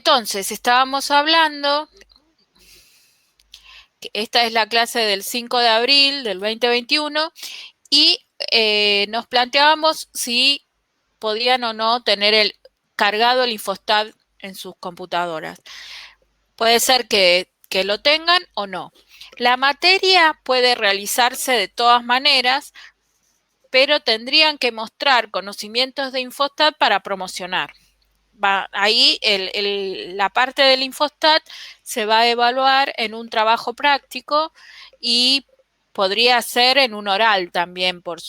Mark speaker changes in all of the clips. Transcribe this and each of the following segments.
Speaker 1: Entonces, estábamos hablando, que esta es la clase del 5 de abril del 2021 y nos planteábamos si podían o no tener cargado el Infostat en sus computadoras. Puede ser que lo tengan o no. La materia puede realizarse de todas maneras, pero tendrían que mostrar conocimientos de Infostat para promocionar. Ahí la parte del Infostat se va a evaluar en un trabajo práctico y podría ser en un oral también por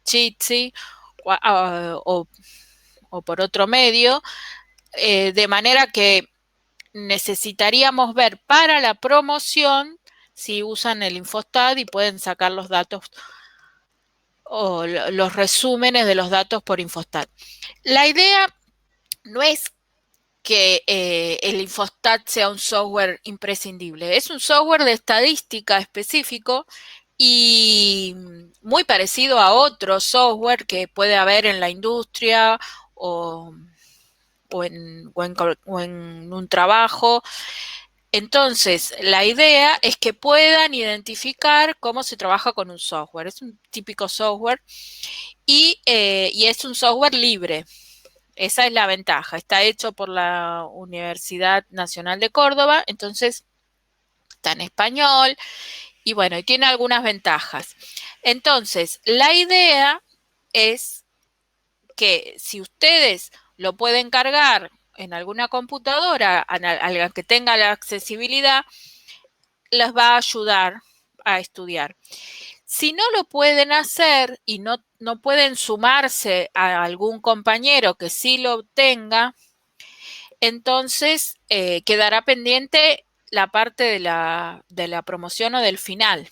Speaker 1: Jitsi o, o por otro medio, de manera que necesitaríamos ver para la promoción si usan el Infostat y pueden sacar los datos o los resúmenes de los datos por Infostat. La idea no es que el Infostat sea un software imprescindible. Es un software de estadística específico y muy parecido a otro software que puede haber en la industria o, o en un trabajo. Entonces, la idea es que puedan identificar cómo se trabaja con un software. Es un típico software y es un software libre. Esa es la ventaja. Está hecho por la Universidad Nacional de Córdoba, entonces está en español y bueno, y tiene algunas ventajas. Entonces, la idea es que si ustedes lo pueden cargar en alguna computadora a la que tenga la accesibilidad, les va a ayudar a estudiar. Si no lo pueden hacer y no pueden sumarse a algún compañero que sí lo tenga, entonces quedará pendiente la parte de la promoción o del final,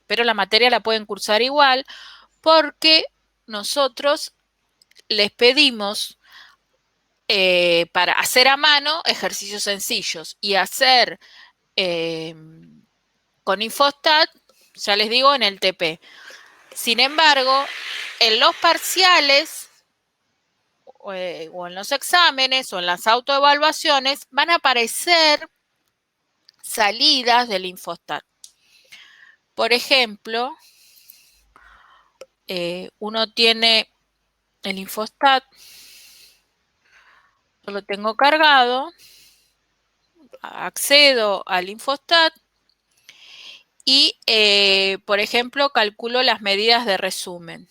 Speaker 1: pero la materia la pueden cursar igual porque nosotros les pedimos para hacer a mano ejercicios sencillos y hacer eh, con Infostat, ya les digo, en el TP. Sin embargo, en los parciales o en los exámenes o en las autoevaluaciones van a aparecer salidas del Infostat. Por ejemplo, uno tiene el Infostat, yo lo tengo cargado, accedo al Infostat y, por ejemplo, calculo las medidas de resumen.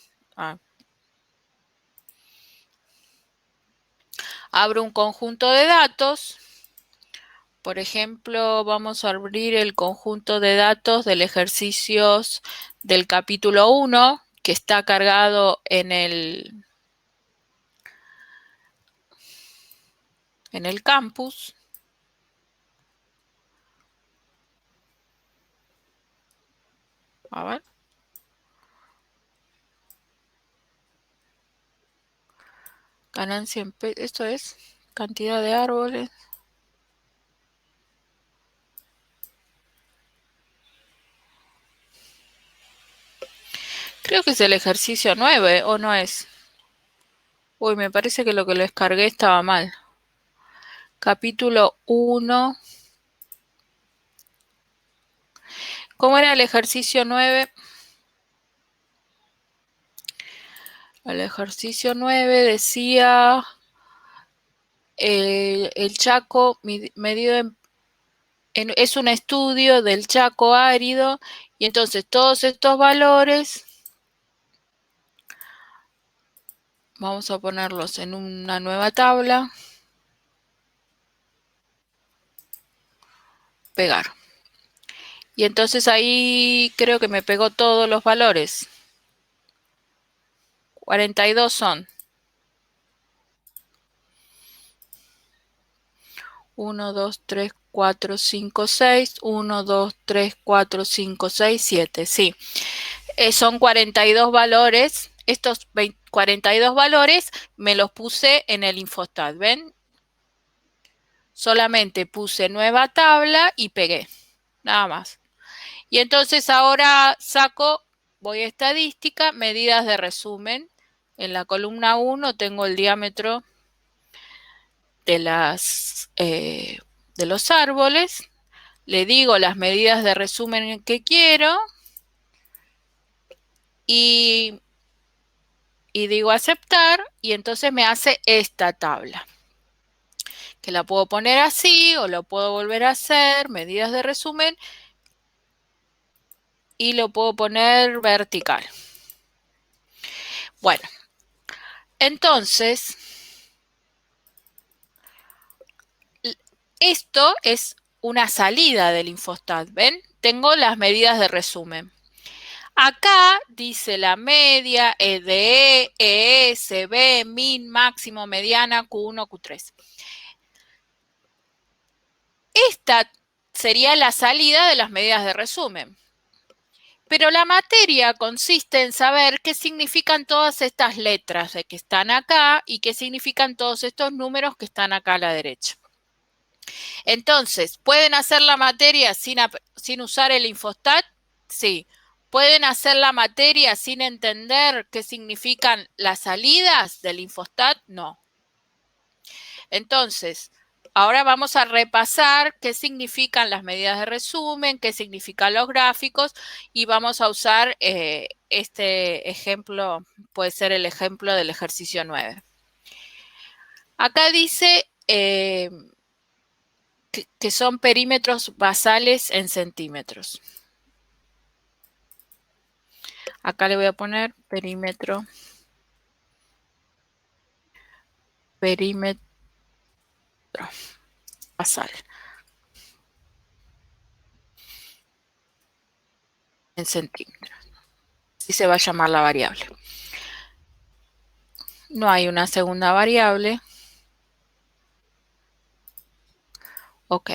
Speaker 1: Abro un conjunto de datos. Por ejemplo, vamos a abrir el conjunto de datos del ejercicio del capítulo 1, que está cargado en el campus. A ver. Ganancia en esto es cantidad de árboles. Creo que es el ejercicio 9, ¿o no es? Uy, me parece que lo que les cargué estaba mal. Capítulo 1. ¿Cómo era el ejercicio 9? El ejercicio 9 decía el Chaco medido es un estudio del Chaco árido y entonces todos estos valores vamos a ponerlos en una nueva tabla. Pegar. Y entonces ahí creo que me pegó todos los valores. 42 son. 1, 2, 3, 4, 5, 6. 1, 2, 3, 4, 5, 6, 7. Sí. Son 42 valores. Estos 42 valores me los puse en el Infostat. ¿Ven? Solamente puse nueva tabla y pegué. Nada más. Y entonces ahora voy a estadística, medidas de resumen. En la columna 1 tengo el diámetro de los árboles, le digo las medidas de resumen que quiero y digo aceptar y entonces me hace esta tabla. Que la puedo poner así o lo puedo volver a hacer, medidas de resumen, y lo puedo poner vertical. Bueno, entonces, esto es una salida del Infostat, ¿ven? Tengo las medidas de resumen. Acá dice la media, EDE, ES, B, min, máximo, mediana, Q1, Q3. Esta sería la salida de las medidas de resumen. Pero la materia consiste en saber qué significan todas estas letras que están acá y qué significan todos estos números que están acá a la derecha. Entonces, ¿pueden hacer la materia sin usar el Infostat? Sí. ¿Pueden hacer la materia sin entender qué significan las salidas del Infostat? No. Entonces, ahora vamos a repasar qué significan las medidas de resumen, qué significan los gráficos y vamos a usar este ejemplo, puede ser el ejemplo del ejercicio 9. Acá dice que son perímetros basales en centímetros. Acá le voy a poner perímetro basal en centímetros. Así se va a llamar la variable. No hay una segunda variable. Ok.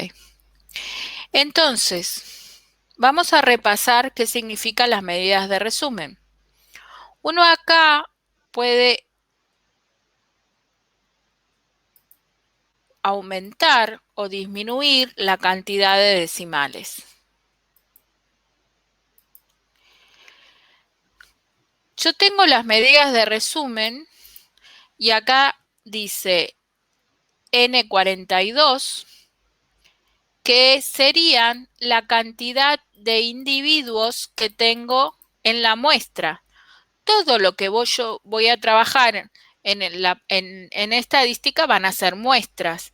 Speaker 1: Entonces, vamos a repasar qué significan las medidas de resumen. Uno acá puede aumentar o disminuir la cantidad de decimales. Yo tengo las medidas de resumen y acá dice N42, que serían la cantidad de individuos que tengo en la muestra. Todo lo que yo voy a trabajar en estadística van a ser muestras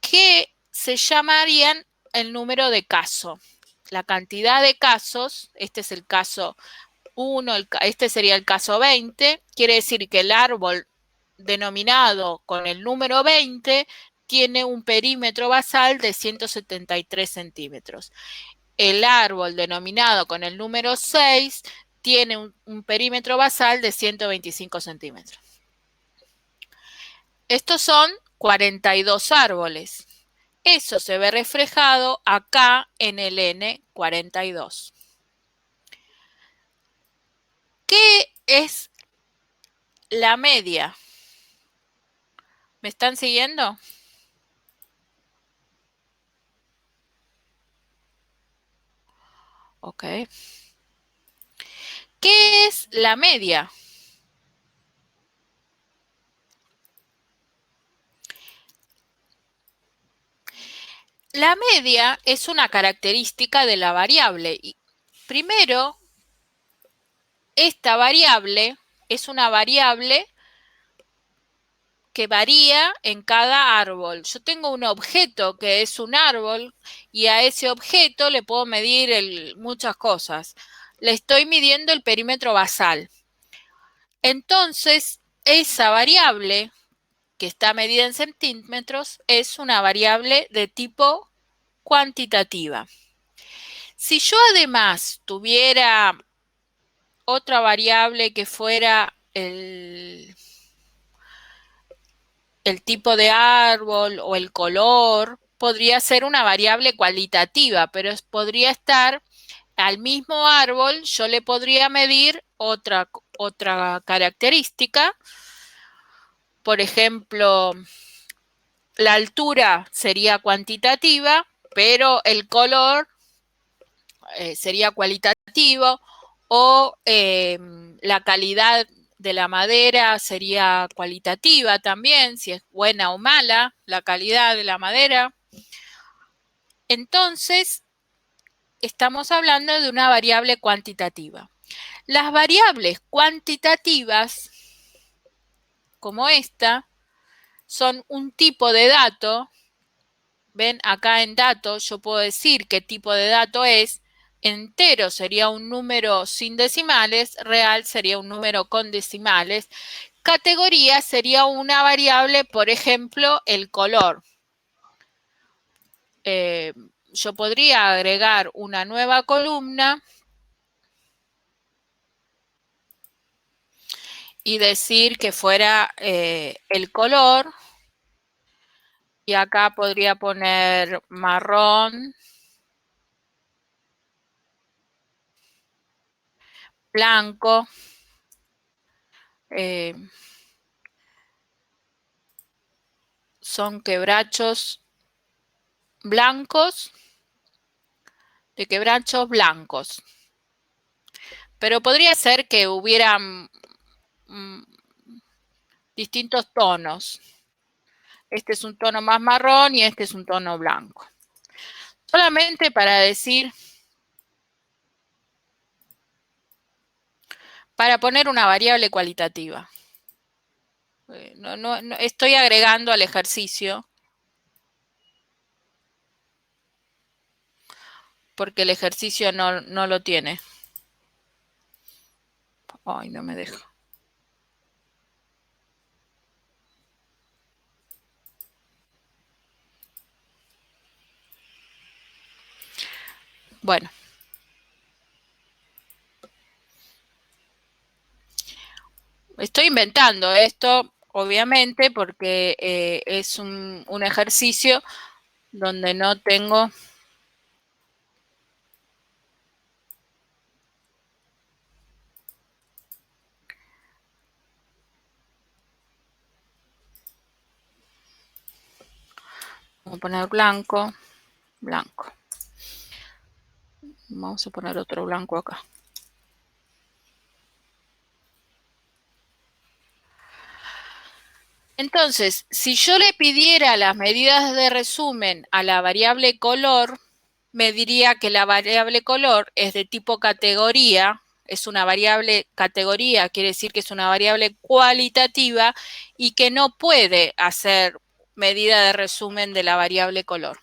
Speaker 1: que se llamarían el número de caso. La cantidad de casos, este es el caso 1, este sería el caso 20, quiere decir que el árbol denominado con el número 20 tiene un perímetro basal de 173 centímetros. El árbol denominado con el número 6 tiene un perímetro basal de 125 centímetros. Estos son 42 árboles. Eso se ve reflejado acá en el N42. ¿Qué es la media? ¿Me están siguiendo? Ok. ¿Qué es la media? La media es una característica de la variable. Y primero, esta variable es una variable que varía en cada árbol. Yo tengo un objeto que es un árbol y a ese objeto le puedo medir muchas cosas. Le estoy midiendo el perímetro basal. Entonces, esa variable que está medida en centímetros es una variable de tipo cuantitativa. Si yo además tuviera otra variable que fuera el tipo de árbol o el color, podría ser una variable cualitativa, pero podría estar al mismo árbol, yo le podría medir otra característica. Por ejemplo, la altura sería cuantitativa, pero el color sería cualitativo, o la calidad de la madera sería cualitativa también, si es buena o mala la calidad de la madera. Entonces, estamos hablando de una variable cuantitativa. Las variables cuantitativas, como esta, son un tipo de dato. Ven, acá en datos yo puedo decir qué tipo de dato es. Entero sería un número sin decimales, real sería un número con decimales. Categoría sería una variable, por ejemplo, el color. Yo podría agregar una nueva columna y decir que fuera el color. Y acá podría poner marrón, blanco, son quebrachos blancos, de quebrachos blancos. Pero podría ser que hubieran distintos tonos. Este es un tono más marrón y este es un tono blanco. Solamente para decir, para poner una variable cualitativa. No estoy agregando al ejercicio porque el ejercicio no lo tiene. Ay, no me deja. Bueno. Estoy inventando esto, obviamente, porque es un ejercicio donde no tengo... Vamos a poner blanco, blanco. Vamos a poner otro blanco acá. Entonces, si yo le pidiera las medidas de resumen a la variable color, me diría que la variable color es de tipo categoría, es una variable categoría, quiere decir que es una variable cualitativa y que no puede hacer medida de resumen de la variable color.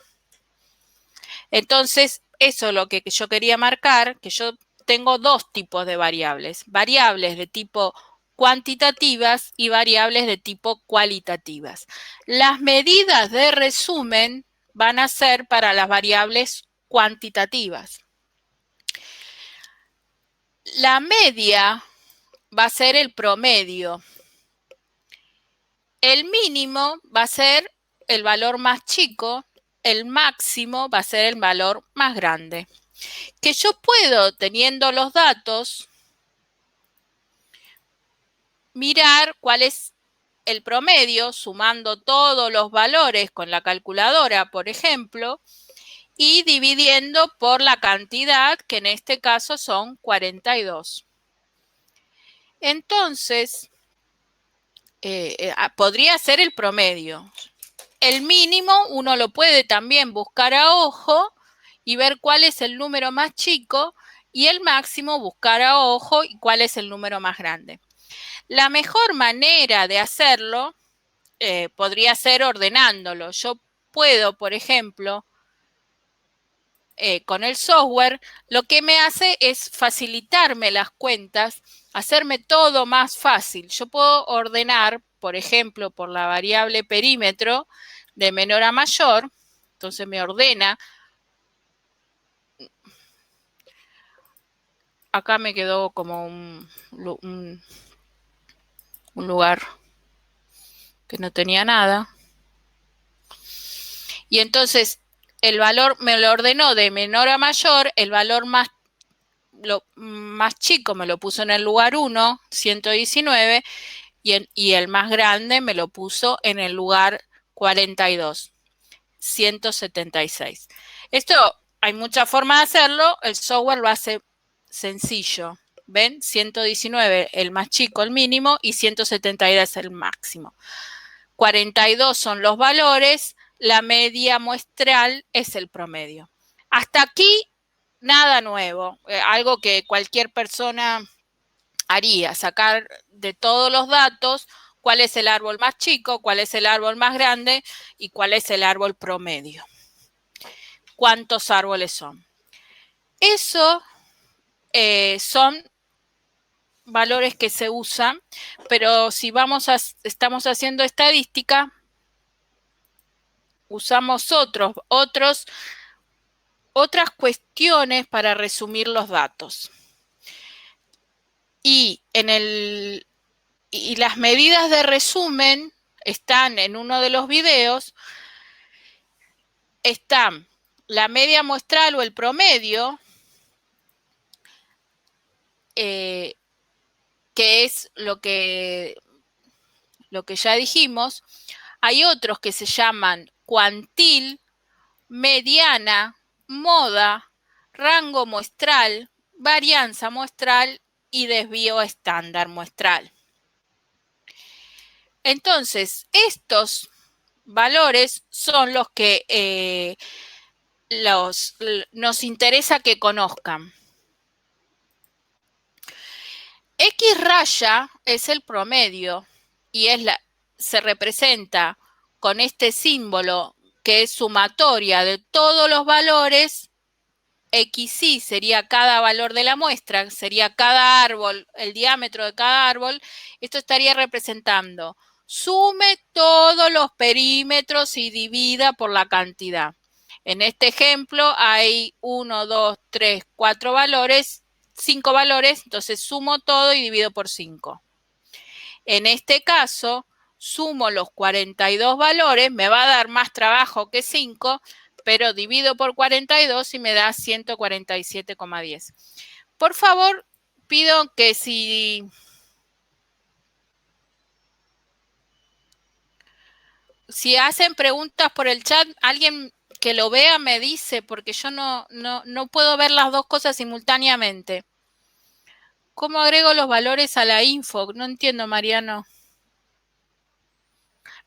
Speaker 1: Entonces, eso es lo que yo quería marcar, que yo tengo dos tipos de variables de tipo cuantitativas y variables de tipo cualitativas. Las medidas de resumen van a ser para las variables cuantitativas. La media va a ser el promedio. El mínimo va a ser el valor más chico, el máximo va a ser el valor más grande. Que yo puedo, teniendo los datos, mirar cuál es el promedio, sumando todos los valores con la calculadora, por ejemplo, y dividiendo por la cantidad, que en este caso son 42. Entonces, podría ser el promedio. El mínimo uno lo puede también buscar a ojo y ver cuál es el número más chico y el máximo buscar a ojo y cuál es el número más grande. La mejor manera de hacerlo podría ser ordenándolo. Yo puedo, por ejemplo, con el software, lo que me hace es facilitarme las cuentas, hacerme todo más fácil. Yo puedo ordenar, por ejemplo, por la variable perímetro de menor a mayor, entonces me ordena. Acá me quedó como un lugar que no tenía nada. Y entonces el valor me lo ordenó de menor a mayor, el valor más chico me lo puso en el lugar 1, 119, y el más grande me lo puso en el lugar 42, 176. Esto hay muchas formas de hacerlo, el software lo hace sencillo. ¿Ven? 119 el más chico, el mínimo, y 172 el máximo. 42 son los valores, la media muestral es el promedio. Hasta aquí, nada nuevo, algo que cualquier persona haría, sacar de todos los datos cuál es el árbol más chico, cuál es el árbol más grande y cuál es el árbol promedio. ¿Cuántos árboles son? Eso son valores que se usan, pero si estamos haciendo estadística, usamos otras cuestiones para resumir los datos. Y las medidas de resumen están en uno de los videos. Están la media muestral o el promedio, que es lo que ya dijimos. Hay otros que se llaman cuantil, mediana, moda, rango muestral, varianza muestral y desvío estándar muestral. Entonces, estos valores son los que nos interesa que conozcan. X raya es el promedio y se representa con este símbolo que es sumatoria de todos los valores. XY sería cada valor de la muestra, sería cada árbol, el diámetro de cada árbol. Esto estaría representando, sume todos los perímetros y divida por la cantidad. En este ejemplo hay 1, 2, 3, 4 valores, 5 valores, entonces sumo todo y divido por 5. En este caso, sumo los 42 valores, me va a dar más trabajo que 5, pero divido por 42 y me da 147,10. Por favor, pido que si hacen preguntas por el chat, alguien que lo vea me dice, porque yo no puedo ver las dos cosas simultáneamente. ¿Cómo agrego los valores a la info? No entiendo, Mariano.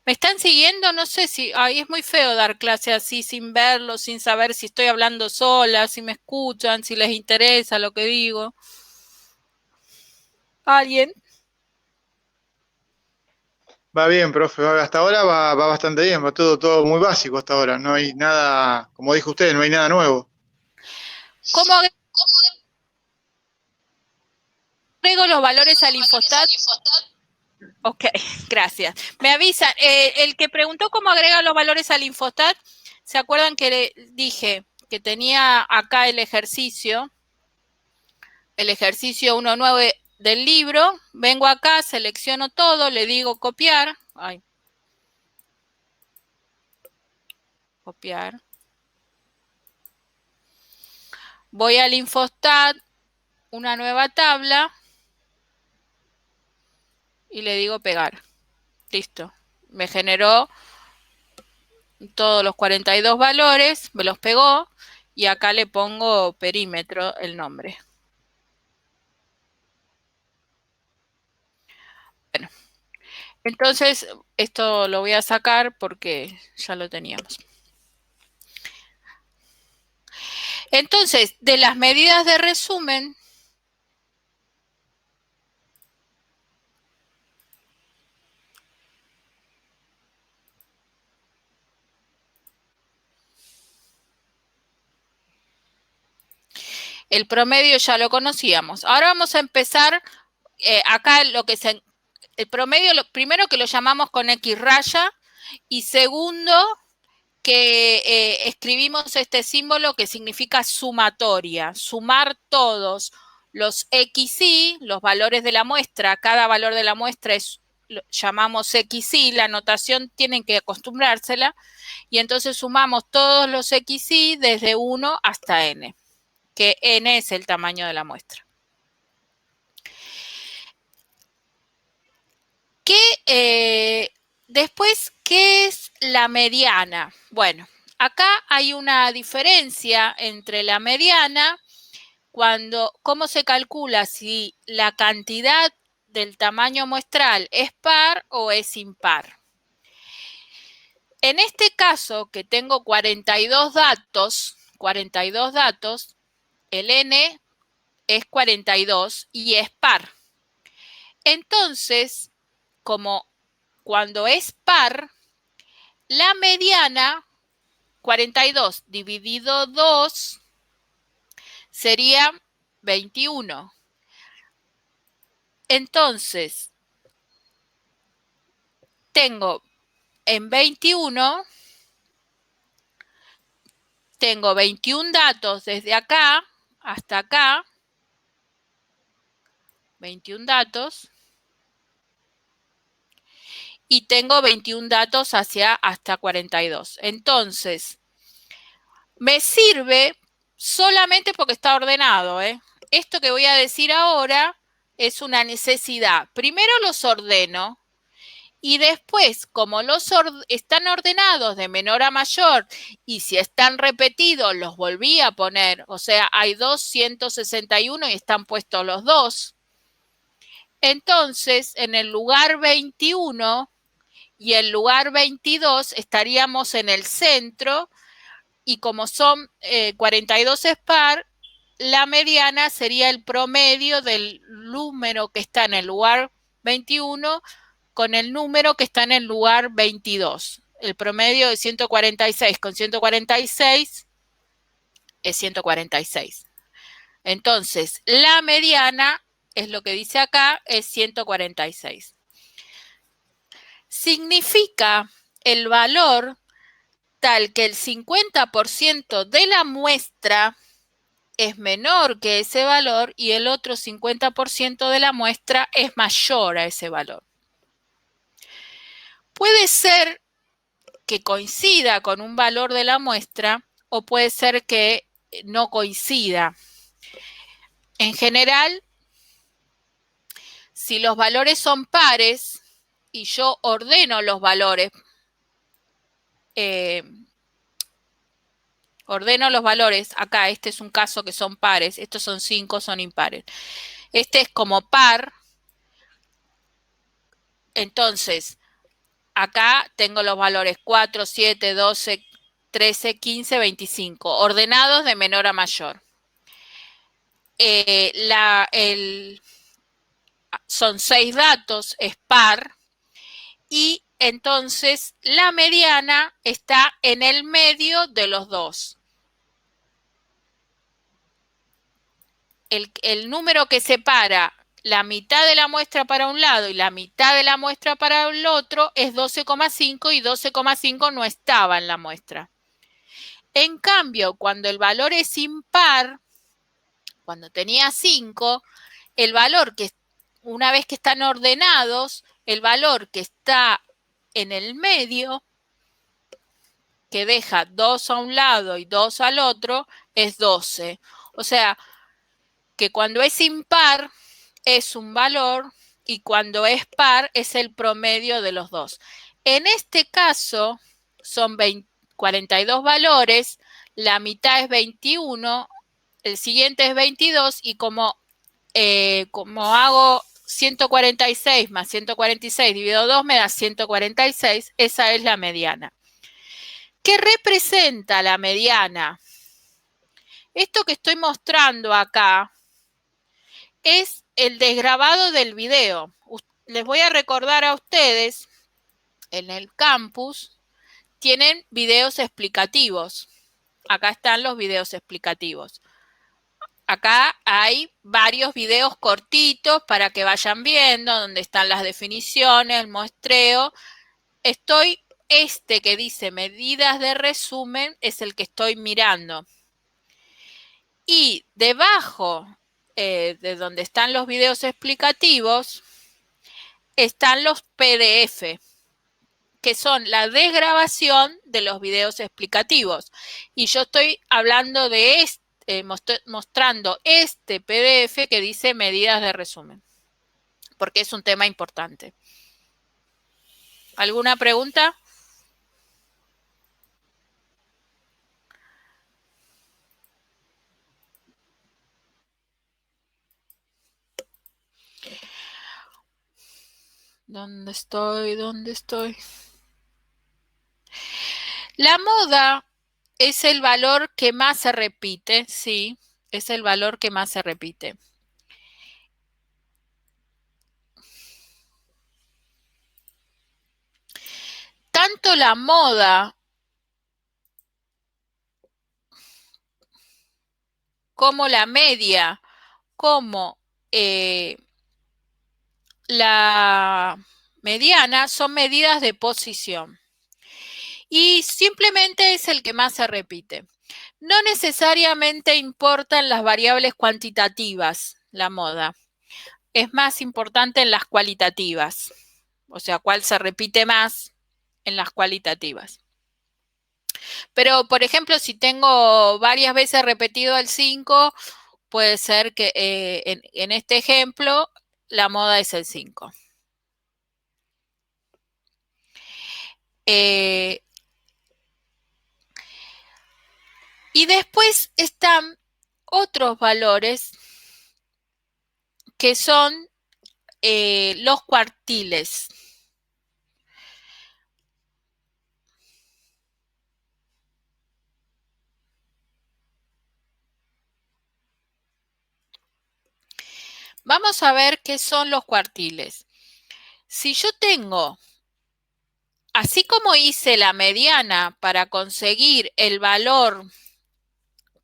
Speaker 1: ¿Me están siguiendo? No sé si... Ay, es muy feo dar clase así, sin verlo, sin saber si estoy hablando sola, si me escuchan, si les interesa lo que digo. ¿Alguien?
Speaker 2: Va bien, profe. Hasta ahora va bastante bien. Va todo muy básico hasta ahora. No hay nada, como dijo usted, no hay nada nuevo.
Speaker 1: ¿Cómo agrego los valores al Infostat? Ok, gracias. Me avisan. El que preguntó cómo agrega los valores al Infostat, ¿se acuerdan que le dije que tenía acá el ejercicio 1.9 del libro? Vengo acá, selecciono todo, le digo copiar. Ay. Copiar. Voy al Infostat, una nueva tabla, y le digo pegar. Listo. Me generó todos los 42 valores, me los pegó, y acá le pongo perímetro el nombre. Bueno, entonces esto lo voy a sacar porque ya lo teníamos. Entonces, de las medidas de resumen, el promedio ya lo conocíamos. Ahora vamos a empezar acá el promedio, primero que lo llamamos con X raya, y segundo que escribimos este símbolo que significa sumatoria, sumar todos los XY, los valores de la muestra, cada valor de la muestra llamamos XY, la notación tienen que acostumbrársela, y entonces sumamos todos los XY desde 1 hasta N, que N es el tamaño de la muestra. Después, ¿qué es la mediana? Bueno, acá hay una diferencia entre la mediana ¿cómo se calcula si la cantidad del tamaño muestral es par o es impar? En este caso, que tengo 42 datos, el n es 42 y es par. Entonces, como cuando es par, la mediana, 42 dividido 2, sería 21. Entonces, tengo en 21, tengo 21 datos desde acá hasta acá, 21 datos, y tengo 21 datos hasta 42. Entonces, me sirve solamente porque está ordenado, ¿eh? Esto que voy a decir ahora es una necesidad. Primero los ordeno y después, como están ordenados de menor a mayor y si están repetidos los volví a poner, o sea, hay 261 y están puestos los dos. Entonces, en el lugar 21 y el lugar 22 estaríamos en el centro y como son 42 es par, la mediana sería el promedio del número que está en el lugar 21 con el número que está en el lugar 22. El promedio de 146 con 146 es 146. Entonces, la mediana, es lo que dice acá, es 146. Significa el valor tal que el 50% de la muestra es menor que ese valor y el otro 50% de la muestra es mayor a ese valor. Puede ser que coincida con un valor de la muestra o puede ser que no coincida. En general, si los valores son pares y yo ordeno los valores, acá este es un caso que son pares, estos son 5, son impares. Este es como par, entonces acá tengo los valores 4, 7, 12, 13, 15, 25, ordenados de menor a mayor. Son 6 datos, es par, y entonces la mediana está en el medio de los dos. El número que separa la mitad de la muestra para un lado y la mitad de la muestra para el otro es 12,5 y 12,5 no estaba en la muestra. En cambio, cuando el valor es impar, cuando tenía 5, el valor que una vez que están ordenados, el valor que está en el medio, que deja 2 a un lado y 2 al otro, es 12. O sea, que cuando es impar es un valor y cuando es par es el promedio de los dos. En este caso son 42 valores, la mitad es 21, el siguiente es 22 y como hago 146 más 146 dividido 2 me da 146, esa es la mediana. ¿Qué representa la mediana? Esto que estoy mostrando acá es el desgrabado del video. Les voy a recordar a ustedes, en el campus tienen videos explicativos. Acá están los videos explicativos. Acá hay varios videos cortitos para que vayan viendo donde están las definiciones, el muestreo. Este que dice medidas de resumen es el que estoy mirando. Y debajo de donde están los videos explicativos están los PDF, que son la desgrabación de los videos explicativos. Y yo estoy hablando de mostrando este PDF que dice medidas de resumen, porque es un tema importante. ¿Alguna pregunta? ¿Dónde estoy? ¿Dónde estoy? La moda es el valor que más se repite, sí, es el valor que más se repite. Tanto la moda como la media, como la mediana son medidas de posición. Y simplemente es el que más se repite. No necesariamente importan las variables cuantitativas, la moda. Es más importante en las cualitativas. O sea, cuál se repite más en las cualitativas. Pero, por ejemplo, si tengo varias veces repetido el 5, puede ser que en este ejemplo la moda es el 5. Y después están otros valores que son los cuartiles. Vamos a ver qué son los cuartiles. Si yo tengo, así como hice la mediana para conseguir el valor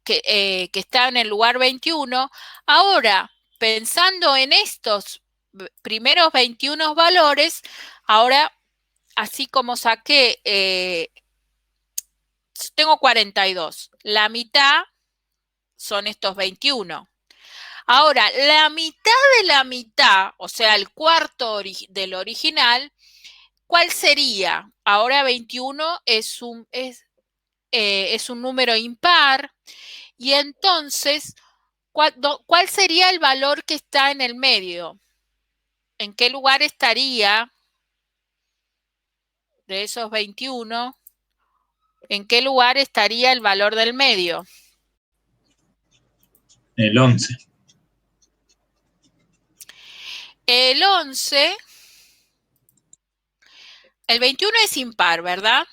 Speaker 1: que está en el lugar 21, ahora pensando en estos primeros 21 valores, ahora así como saqué, tengo 42, la mitad son estos 21. Ahora, la mitad de la mitad, o sea, el cuarto del original, ¿cuál sería? Ahora 21 es un número impar y entonces, ¿cuál sería el valor que está en el medio? ¿En qué lugar estaría de esos 21? ¿En qué lugar estaría el valor del medio?
Speaker 3: El 11.
Speaker 1: El 11, el 21 es impar, ¿verdad?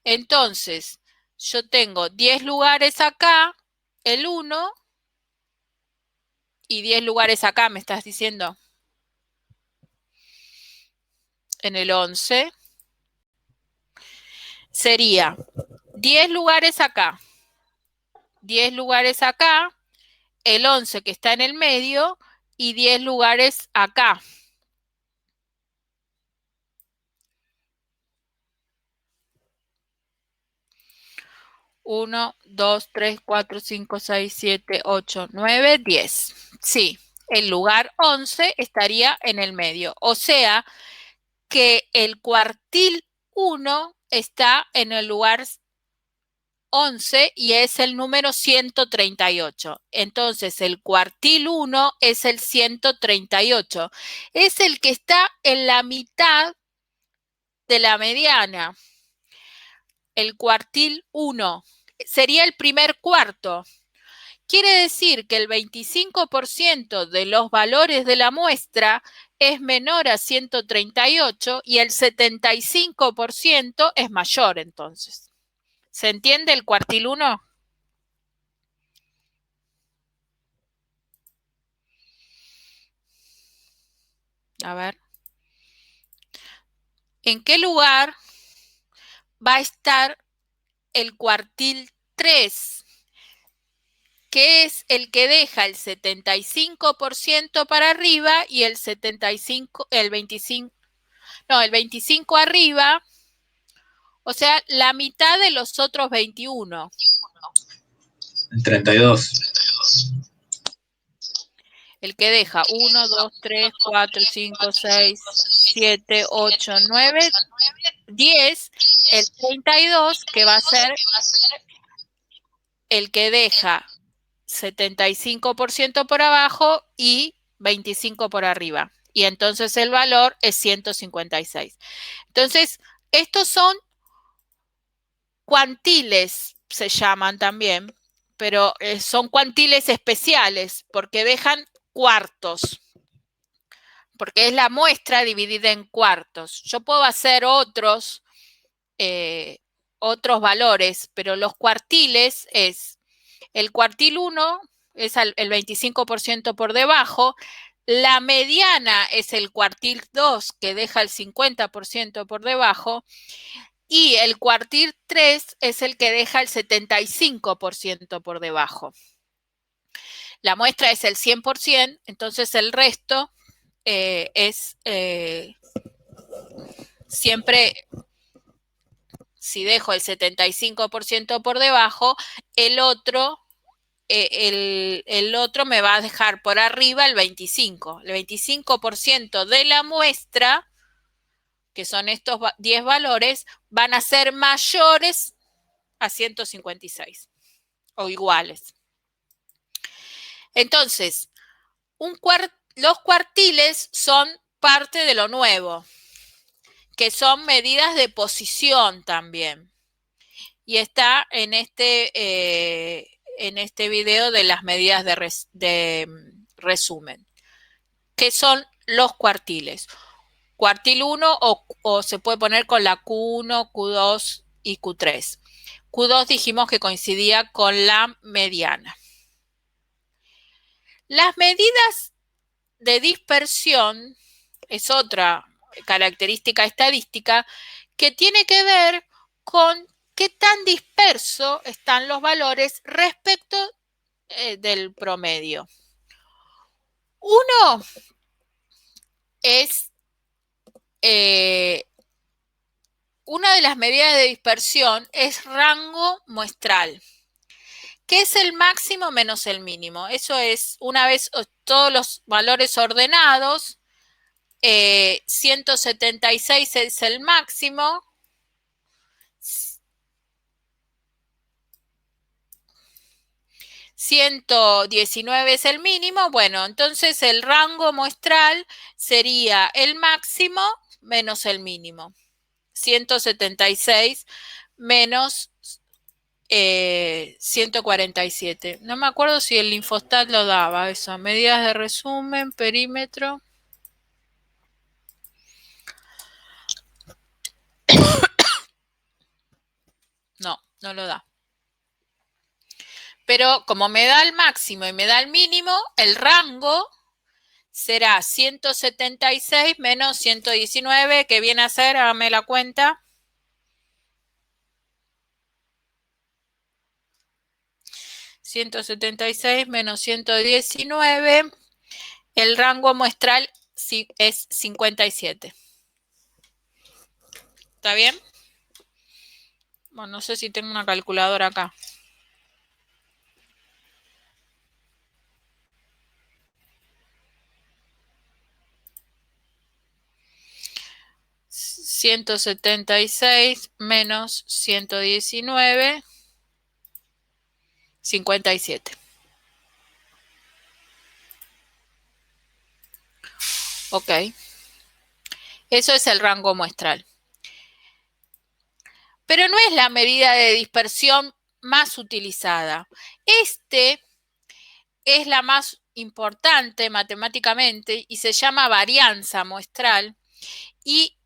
Speaker 1: Entonces, yo tengo 10 lugares acá, el 1, y 10 lugares acá, me estás diciendo. En el 11 sería 10 lugares acá, 10 lugares acá, el 11 que está en el medio y 10 lugares acá. Uno, 2, 3, 4, 5, 6, 7, 8, 9, 10. Sí, el lugar 11 estaría en el medio. O sea que el cuartil 1 está en el lugar 11 y es el número 138. Entonces, el cuartil 1 es el 138. Es el que está en la mitad de la mediana. El cuartil 1 sería el primer cuarto. Quiere decir que el 25% de los valores de la muestra es menor a 138 y el 75% es mayor entonces. ¿Se entiende el cuartil 1? A ver. ¿En qué lugar va a estar el cuartil 3? Que es el que deja el 75% para arriba y el 25 arriba, o sea, la mitad de los otros 21.
Speaker 3: El 32.
Speaker 1: El que deja 1, 2, 3, 4, 5, 6, 7, 8, 9, 10, el 32, que va a ser el que deja 75% por abajo y 25 por arriba. Y entonces el valor es 156. Entonces, estos son cuantiles, se llaman también, pero son cuantiles especiales porque dejan cuartos. porque es la muestra dividida en cuartos. Yo puedo hacer otros valores, pero los cuartiles es el cuartil 1 es el 25% por debajo, la mediana es el cuartil 2 que deja el 50% por debajo y el cuartil 3 es el que deja el 75% por debajo. La muestra es el 100%, entonces el resto es siempre, si dejo el 75% por debajo, el otro me va a dejar por arriba el 25%. El 25% de la muestra, que son estos 10 valores, van a ser mayores a 156 o iguales. Entonces, los cuartiles son parte de lo nuevo, que son medidas de posición también. Y está en este video de las medidas de resumen, que son los cuartiles. Cuartil 1 o se puede poner con la Q1, Q2 y Q3. Q2 dijimos que coincidía con la mediana. Las medidas de dispersión es otra característica estadística que tiene que ver con qué tan disperso están los valores respecto del promedio. Uno es una de las medidas de dispersión es rango muestral, que es el máximo menos el mínimo. Eso es, una vez todos los valores ordenados, 176 es el máximo, 119 es el mínimo. Bueno, entonces el rango muestral sería el máximo menos el mínimo. 176 menos 147. No me acuerdo si el Infostat lo daba eso. Medidas de resumen, perímetro. No, no lo da. Pero como me da el máximo y me da el mínimo, el rango será 176 menos 119, que viene a ser, hágame la cuenta. 176 menos 119, el rango muestral es 57. ¿Está bien? Bueno, no sé si tengo una calculadora acá. $176 menos 119, 57. Ok. Eso es el rango muestral. Pero no es la medida de dispersión más utilizada. Este es la más importante matemáticamente y se llama varianza muestral y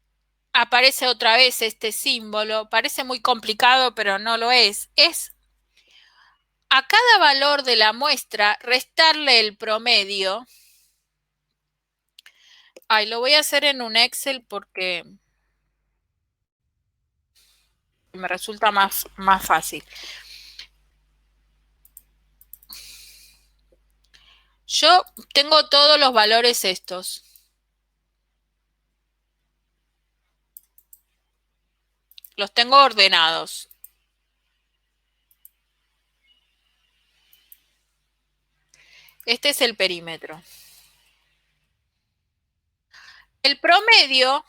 Speaker 1: aparece otra vez este símbolo. Parece muy complicado, pero no lo es. Es a cada valor de la muestra restarle el promedio. Ay, lo voy a hacer en un Excel porque me resulta más fácil. Yo tengo todos los valores estos. Los tengo ordenados. Este es el perímetro. El promedio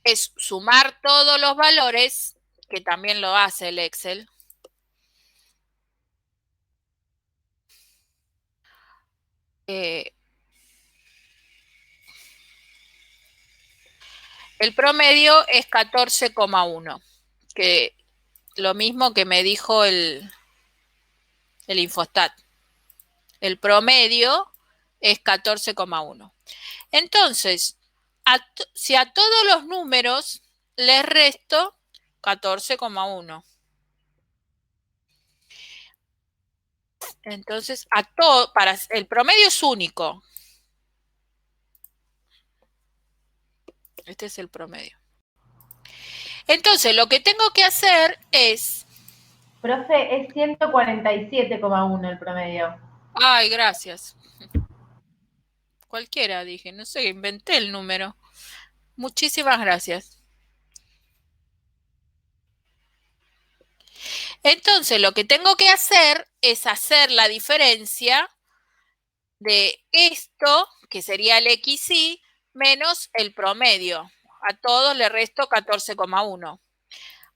Speaker 1: es sumar todos los valores, que también lo hace el Excel. El promedio es 14,1, que lo mismo que me dijo el Infostat. El promedio es 14,1. Entonces, si a todos los números les resto 14,1. Entonces, para el promedio es único. Este es el promedio. Entonces, lo que tengo que hacer es...
Speaker 4: Profe, es 147,1 el promedio.
Speaker 1: Ay, gracias. Cualquiera, dije. No sé, inventé el número. Muchísimas gracias. Entonces, lo que tengo que hacer es hacer la diferencia de esto, que sería el XY, menos el promedio. A todos le resto 14,1.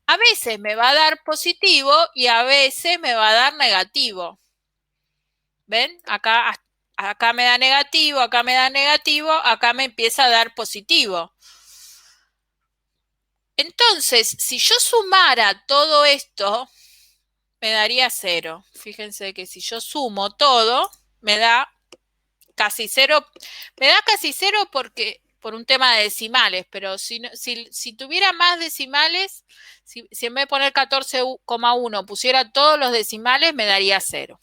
Speaker 1: A veces me va a dar positivo y a veces me va a dar negativo. ¿Ven? Acá me da negativo, acá me da negativo, acá me empieza a dar positivo. Entonces, si yo sumara todo esto, me daría 0. Fíjense que si yo sumo todo, me da casi 0. Me da casi 0 por un tema de decimales, pero si tuviera más decimales, si en vez de poner 14,1 pusiera todos los decimales, me daría 0.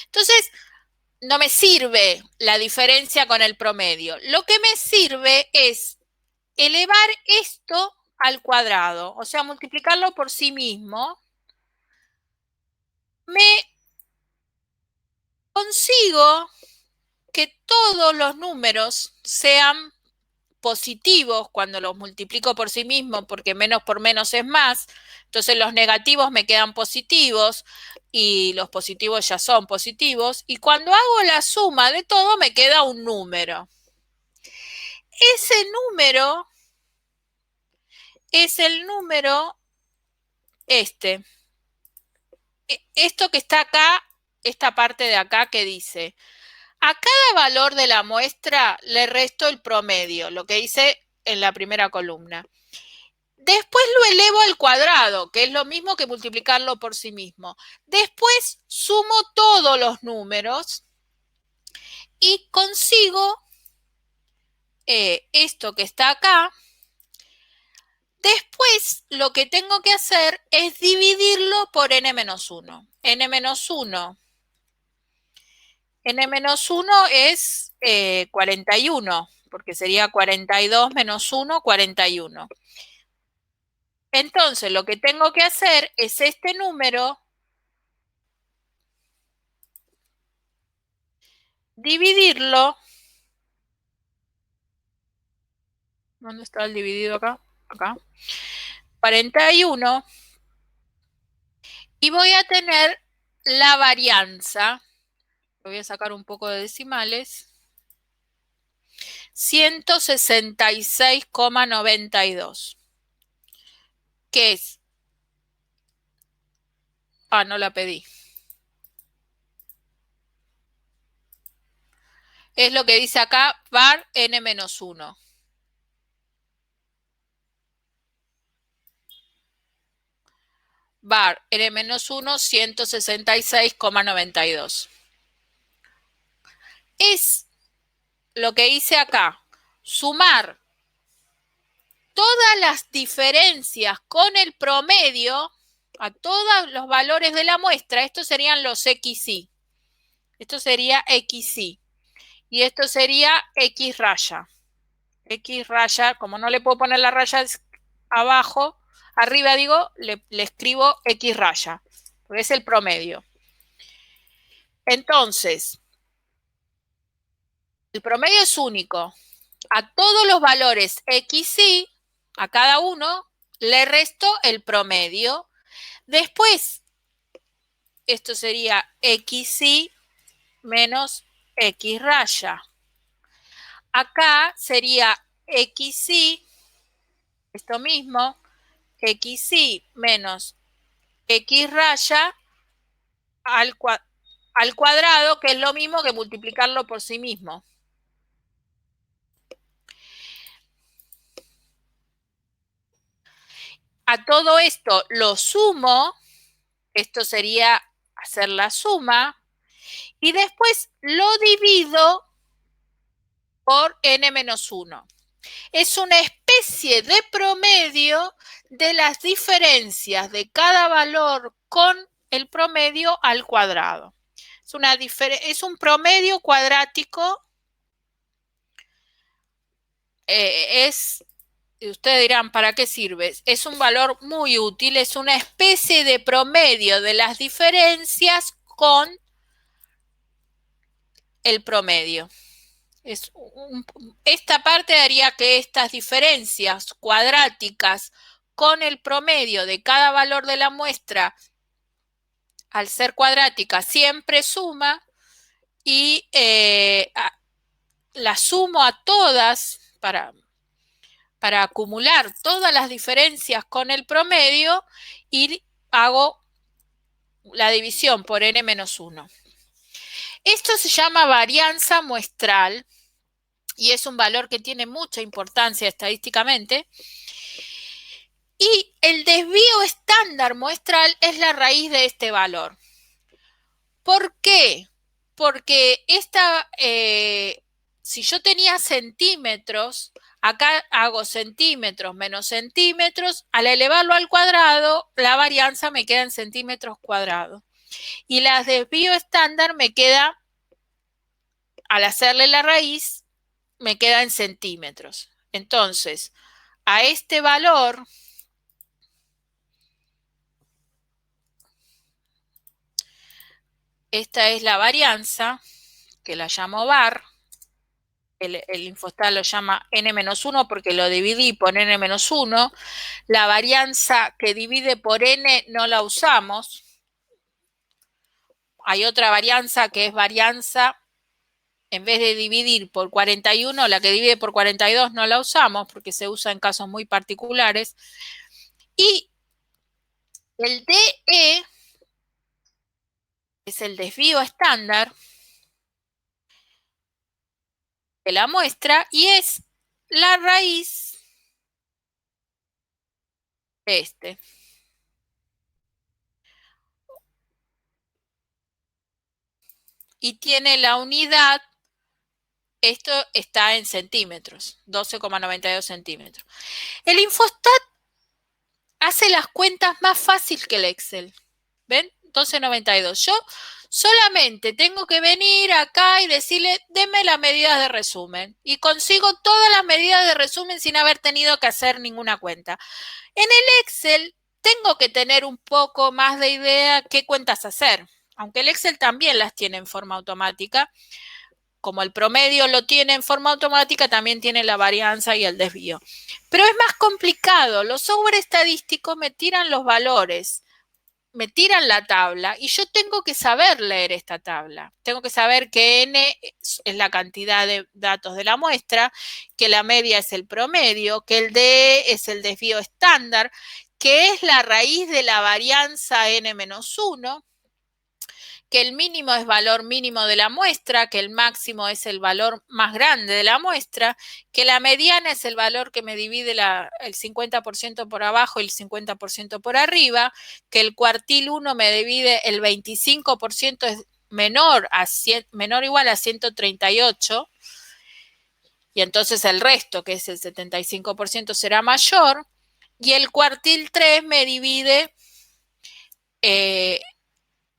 Speaker 1: Entonces, no me sirve la diferencia con el promedio. Lo que me sirve es elevar esto al cuadrado, o sea, multiplicarlo por sí mismo. Me consigo que todos los números sean positivos cuando los multiplico por sí mismo, porque menos por menos es más. Entonces los negativos me quedan positivos y los positivos ya son positivos. Y cuando hago la suma de todo me queda un número. Ese número es el número este. Esto que está acá, esta parte de acá que dice, a cada valor de la muestra le resto el promedio, lo que hice en la primera columna. Después lo elevo al cuadrado, que es lo mismo que multiplicarlo por sí mismo. Después sumo todos los números y consigo esto que está acá. Después lo que tengo que hacer es dividirlo por n-1. n-1. n-1 es 41, porque sería 42 menos 1, 41. Entonces, lo que tengo que hacer es este número dividirlo. ¿Dónde está el dividido acá? Acá. 41. Y voy a tener la varianza. Voy a sacar un poco de decimales. 166,92. ¿Qué es? Ah, no la pedí. Es lo que dice acá, var n-1. Var n-1, 166,92. Es lo que hice acá, sumar todas las diferencias con el promedio a todos los valores de la muestra. Estos serían los XY. Esto sería XY. Y esto sería X raya. X raya, como no le puedo poner la raya abajo, arriba digo, le escribo X raya, porque es el promedio. Entonces, el promedio es único. A todos los valores XY, a cada uno, le resto el promedio. Después, esto sería XY menos X raya. Acá sería XY, esto mismo, XY menos X raya al cuadrado, que es lo mismo que multiplicarlo por sí mismo. A todo esto lo sumo, esto sería hacer la suma, y después lo divido por n-1. Es una especie de promedio de las diferencias de cada valor con el promedio al cuadrado. Es un promedio cuadrático. Ustedes dirán, ¿para qué sirve? Es un valor muy útil, es una especie de promedio de las diferencias con el promedio. Esta parte haría que estas diferencias cuadráticas con el promedio de cada valor de la muestra, al ser cuadrática, siempre suma y la sumo a todas para acumular todas las diferencias con el promedio y hago la división por n-1. Esto se llama varianza muestral y es un valor que tiene mucha importancia estadísticamente. Y el desvío estándar muestral es la raíz de este valor. ¿Por qué? Porque si yo tenía centímetros, acá hago centímetros menos centímetros, al elevarlo al cuadrado, la varianza me queda en centímetros cuadrados. Y la desvío estándar me queda, al hacerle la raíz, me queda en centímetros. Entonces, a este valor, esta es la varianza, que la llamo var. El Infostat lo llama n-1 porque lo dividí por n-1. La varianza que divide por n no la usamos. Hay otra varianza que es varianza, en vez de dividir por 41, la que divide por 42 no la usamos porque se usa en casos muy particulares. Y el DE es el desvío estándar de la muestra y es la raíz de este. Y tiene la unidad, esto está en centímetros, 12,92 centímetros. El Infostat hace las cuentas más fácil que el Excel. ¿Ven? 12,92. Yo solamente tengo que venir acá y decirle, deme las medidas de resumen. Y consigo todas las medidas de resumen sin haber tenido que hacer ninguna cuenta. En el Excel tengo que tener un poco más de idea qué cuentas hacer. Aunque el Excel también las tiene en forma automática. Como el promedio lo tiene en forma automática, también tiene la varianza y el desvío. Pero es más complicado. Los software estadísticos me tiran los valores, me tiran la tabla y yo tengo que saber leer esta tabla. Tengo que saber que n es la cantidad de datos de la muestra, que la media es el promedio, que el DE es el desvío estándar, que es la raíz de la varianza n-1, que el mínimo es valor mínimo de la muestra, que el máximo es el valor más grande de la muestra, que la mediana es el valor que me divide el 50% por abajo y el 50% por arriba, que el cuartil 1 me divide el 25% es menor o igual a 138, y entonces el resto, que es el 75%, será mayor, y el cuartil 3 me divide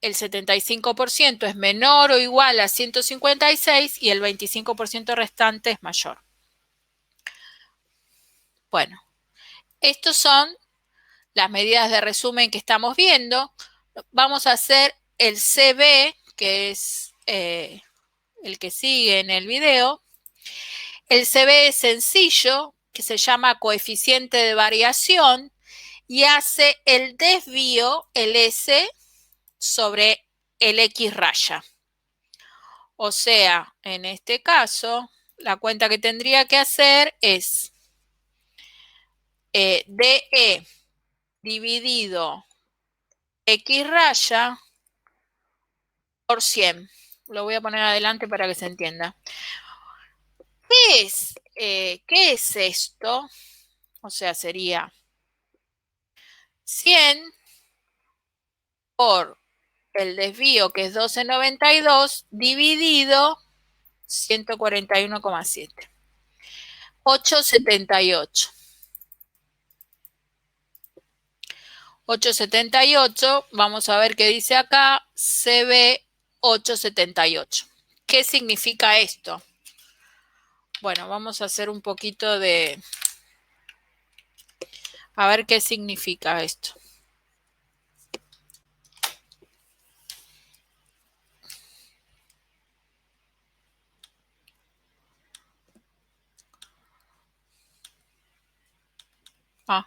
Speaker 1: el 75% es menor o igual a 156 y el 25% restante es mayor. Bueno, estos son las medidas de resumen que estamos viendo. Vamos a hacer el CB, que es el que sigue en el video. El CB es sencillo, que se llama coeficiente de variación y hace el desvío, el S, sobre el X raya. O sea, en este caso, la cuenta que tendría que hacer es DE dividido X raya por 100. Lo voy a poner adelante para que se entienda. ¿Qué es esto? O sea, sería 100 por el desvío, que es 12,92, dividido 141,7. 8,78. 8,78, vamos a ver qué dice acá, CB 8,78. ¿Qué significa esto? Bueno, vamos a hacer un poquito de... A ver qué significa esto. Ah.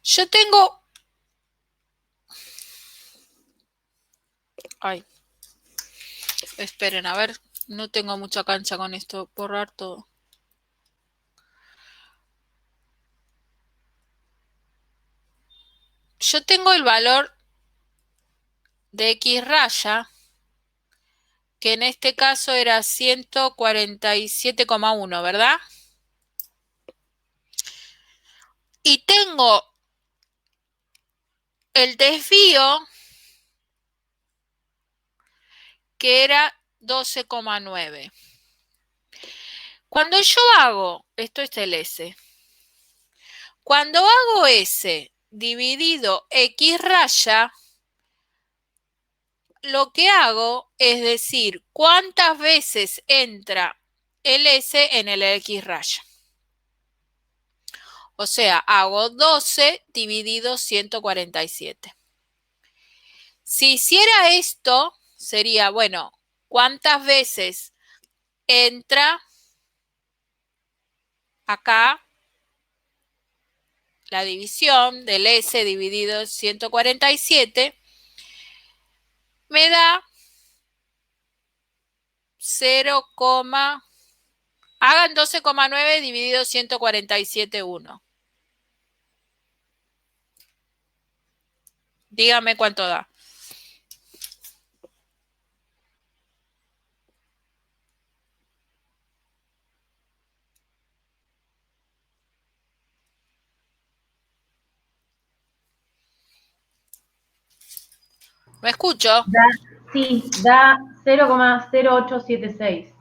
Speaker 1: Yo tengo... Ay. Esperen, a ver. No tengo mucha cancha con esto. Borrar todo. Yo tengo el valor de X raya, que en este caso era 147,1, ¿verdad? Y tengo el desvío, que era 12,9. Cuando yo hago, esto es el S, cuando hago S dividido X raya, lo que hago es decir cuántas veces entra el S en el X raya. O sea, hago 12 dividido 147. Si hiciera esto, sería, bueno, ¿cuántas veces entra acá la división del S dividido 147? Me da 0, hagan 12,9 dividido 147,1. Dígame cuánto da. ¿Me escucho?
Speaker 4: Sí, da 0,0876.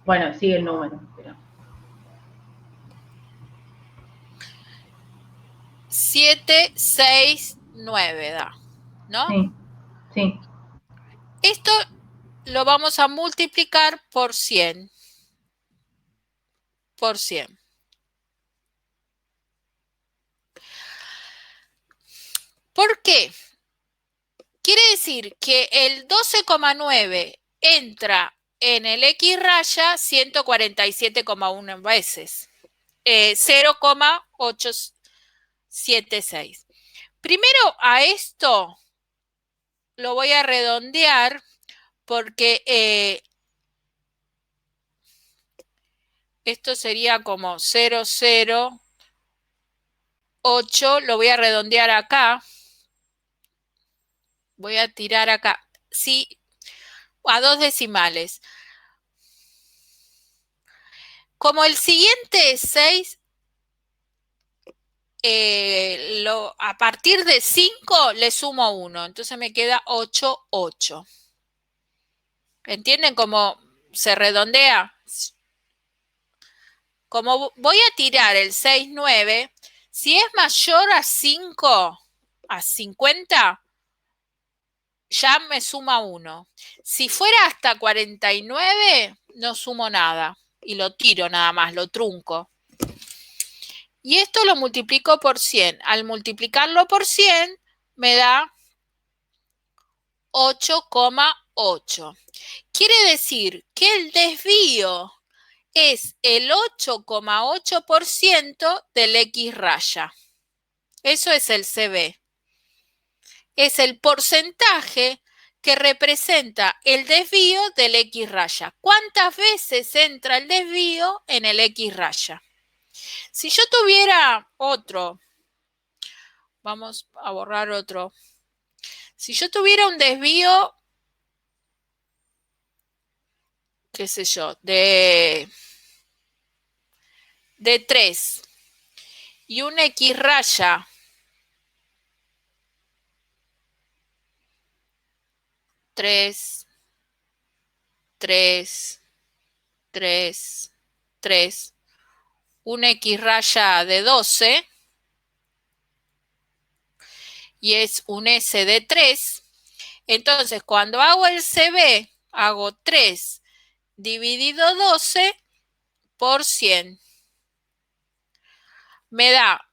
Speaker 4: Bueno, sigue el número. Pero...
Speaker 1: 769 da, ¿no?
Speaker 4: Sí, sí.
Speaker 1: Esto lo vamos a multiplicar por 100. Por 100. ¿Por qué? Quiere decir que el 12,9 entra en el X raya 147,1 veces. 0,876. Primero a esto lo voy a redondear porque esto sería como 0,08. Lo voy a redondear acá. Voy a tirar acá. Sí, a 2 decimales. Como el siguiente es 6, a partir de 5 le sumo 1. Entonces me queda 8, 8. ¿Entienden cómo se redondea? Como voy a tirar el 6, 9, si es mayor a 5, a 50, ya me suma 1. Si fuera hasta 49, no sumo nada. Y lo tiro nada más, lo trunco. Y esto lo multiplico por 100. Al multiplicarlo por 100, me da 8,8. Quiere decir que el desvío es el 8,8% del X raya. Eso es el CB. Es el porcentaje que representa el desvío del X raya. ¿Cuántas veces entra el desvío en el X raya? Si yo tuviera otro, vamos a borrar otro. Si yo tuviera un desvío, qué sé yo, de 3 y un X raya 3, 3, 3, 3, un X raya de 12 y es un S de 3. Entonces, cuando hago el CB, hago 3 dividido 12 por 100. Me da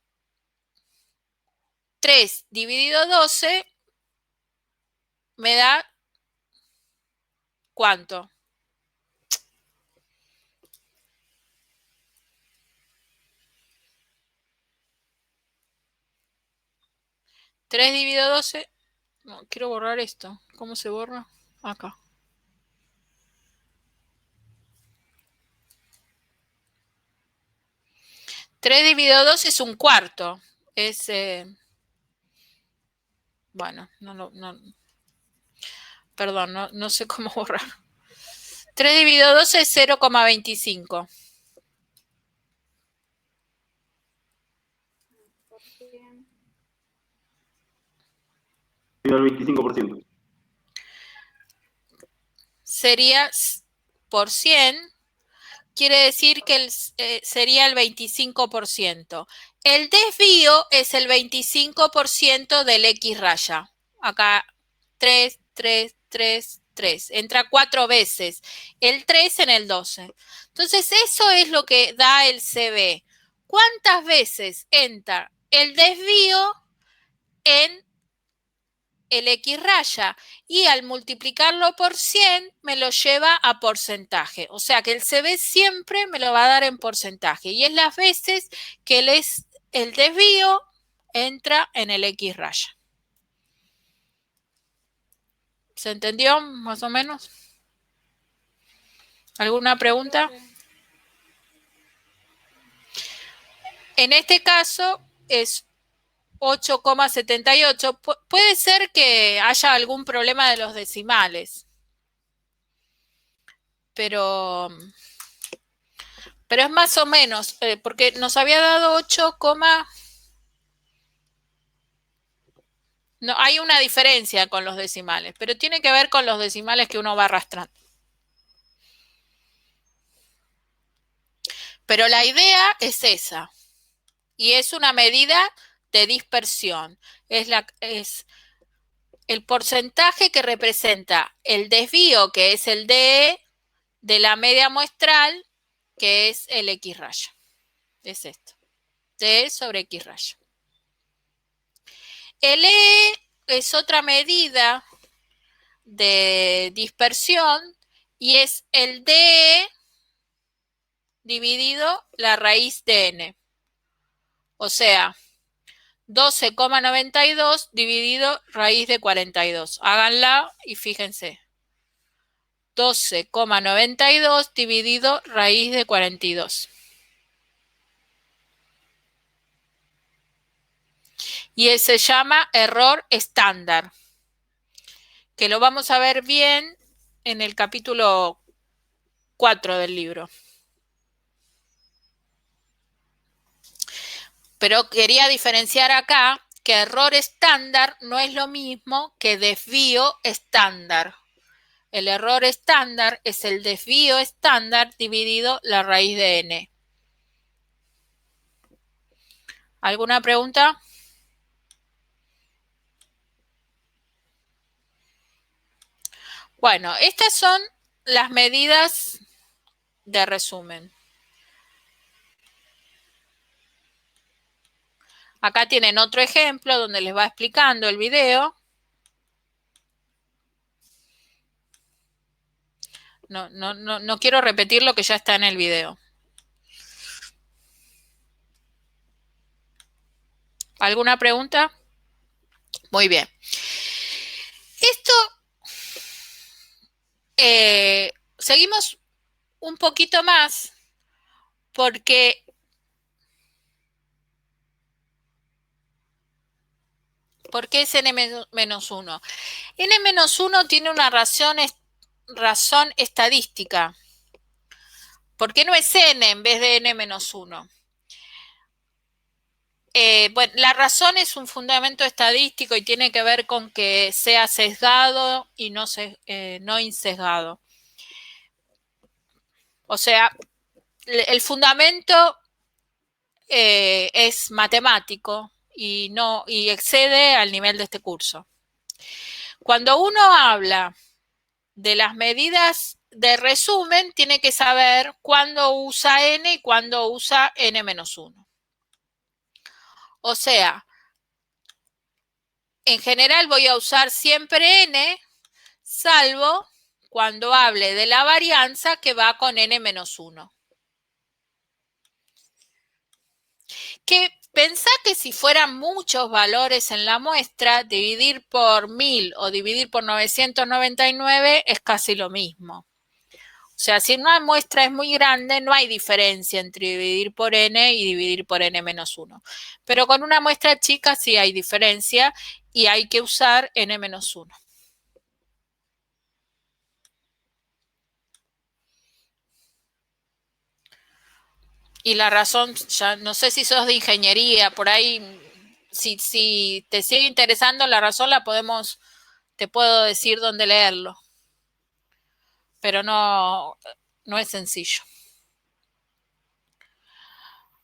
Speaker 1: 3 dividido 12, me da ¿cuánto? 3 dividido 12, no, quiero borrar esto. ¿Cómo se borra? Acá. Tres dividido 2 es un cuarto. Es, bueno, perdón, no sé cómo borrar. 3 dividido 2 es 0,25.
Speaker 5: El 25%.
Speaker 1: Sería por 100, quiere decir que sería el 25%. El desvío es el 25% del X raya. Acá 3, 3, 3, 3. Entra 4 veces. El 3 en el 12. Entonces, eso es lo que da el CB. ¿Cuántas veces entra el desvío en el X raya? Y al multiplicarlo por 100 me lo lleva a porcentaje. O sea que el CB siempre me lo va a dar en porcentaje. Y es las veces que el desvío entra en el X raya. ¿Se entendió más o menos? ¿Alguna pregunta? En este caso es 8,78. Puede ser que haya algún problema de los decimales. Pero es más o menos, porque nos había dado 8, no, hay una diferencia con los decimales, pero tiene que ver con los decimales que uno va arrastrando. Pero la idea es esa, y es una medida de dispersión. Es el porcentaje que representa el desvío, que es el DE, de la media muestral, que es el X raya. Es esto. D sobre X raya. El E es otra medida de dispersión y es el DE dividido la raíz de N. O sea, 12,92 dividido raíz de 42. Háganla y fíjense. 12,92 dividido raíz de 42. Y se llama error estándar, que lo vamos a ver bien en el capítulo 4 del libro. Pero quería diferenciar acá que error estándar no es lo mismo que desvío estándar. El error estándar es el desvío estándar dividido la raíz de n. ¿Alguna pregunta? Bueno, estas son las medidas de resumen. Acá tienen otro ejemplo donde les va explicando el video. No quiero repetir lo que ya está en el video. ¿Alguna pregunta? Muy bien. Esto, seguimos un poquito más porque es n-1. n-1 tiene una razón estadística. ¿Por qué no es n en vez de n-1? Bueno, la razón es un fundamento estadístico y tiene que ver con que sea sesgado y no insesgado. O sea, el fundamento es matemático y excede al nivel de este curso. Cuando uno habla de las medidas de resumen, tiene que saber cuándo usa n y cuándo usa n-1. O sea, en general voy a usar siempre n, salvo cuando hable de la varianza que va con n-1. Que pensá que si fueran muchos valores en la muestra, dividir por 1000 o dividir por 999 es casi lo mismo. O sea, si una muestra es muy grande, no hay diferencia entre dividir por n y dividir por n-1. Pero con una muestra chica sí hay diferencia y hay que usar n-1. Y la razón, ya no sé si sos de ingeniería, por ahí, si te sigue interesando la razón, te puedo decir dónde leerlo. Pero no es sencillo.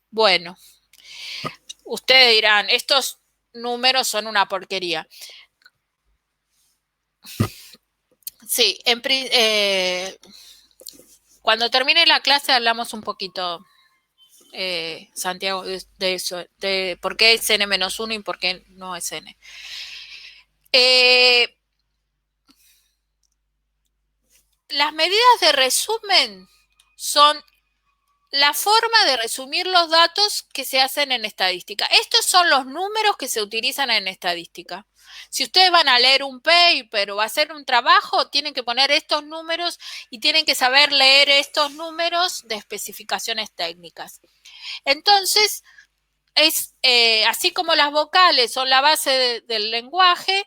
Speaker 1: Bueno, ustedes dirán, estos números son una porquería. Sí, cuando termine la clase hablamos un poquito, Santiago, de eso, de por qué es n-1 y por qué no es n. Las medidas de resumen son la forma de resumir los datos que se hacen en estadística. Estos son los números que se utilizan en estadística. Si ustedes van a leer un paper o a hacer un trabajo, tienen que poner estos números y tienen que saber leer estos números de especificaciones técnicas. Entonces, es así como las vocales son la base del lenguaje,